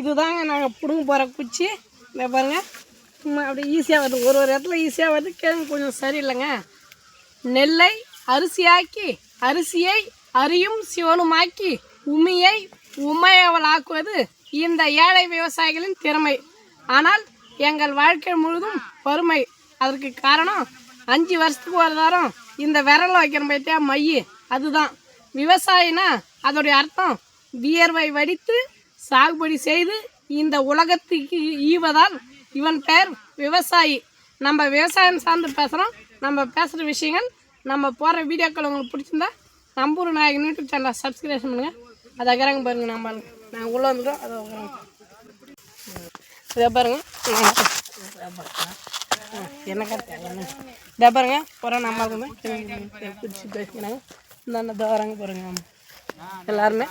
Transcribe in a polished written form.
இதுதாங்க நாங்கள் பிடுங்க போகிற குச்சி. இதை பாருங்கள், அப்படி ஈஸியாக வருது, ஒரு இடத்துல ஈஸியாக வருது. கிழங்கு கொஞ்சம் சரியில்லைங்க. நெல்லை அரிசியாக்கி அரிசியை அரியும் சிவனுமாக்கி உமியை உமையவளாக்குவது இந்த ஏழை விவசாயிகளின் திறமை. ஆனால் எங்கள் வாழ்க்கை முழுதும் வறுமை. அதற்கு காரணம் 5 வருஷத்துக்கு ஒரு தரம் இந்த விரல் வைக்கிற பற்றியா மைய. அதுதான் விவசாயினா. அதோடைய அர்த்தம் வியர்வை வடித்து சாகுபடி செய்து இந்த உலகத்துக்கு ஈவதால் இவன் பெயர் விவசாயி. நம்ம விவசாயம் சார்ந்து பேசுகிறோம். நம்ம பேசுகிற விஷயங்கள், நம்ம போகிற வீடியோக்கள் உங்களுக்கு பிடிச்சிருந்தா நம்பூர் நாயகன் யூடியூப் சேனலை சப்ஸ்கிரைப் பண்ணுங்கள். அதை வைக்கிறாங்க பாருங்கள். நாங்கள் உள்ளே வந்துடும். அதை வைக்கிறாங்க. இதை பாருங்கள், என்னக்கா என்ன இதை பாருங்கள். போகிறோம் நம்ம பிடிச்சி பேசிக்கிறாங்க. இந்த வராங்க பாருங்க. எல்லாருமே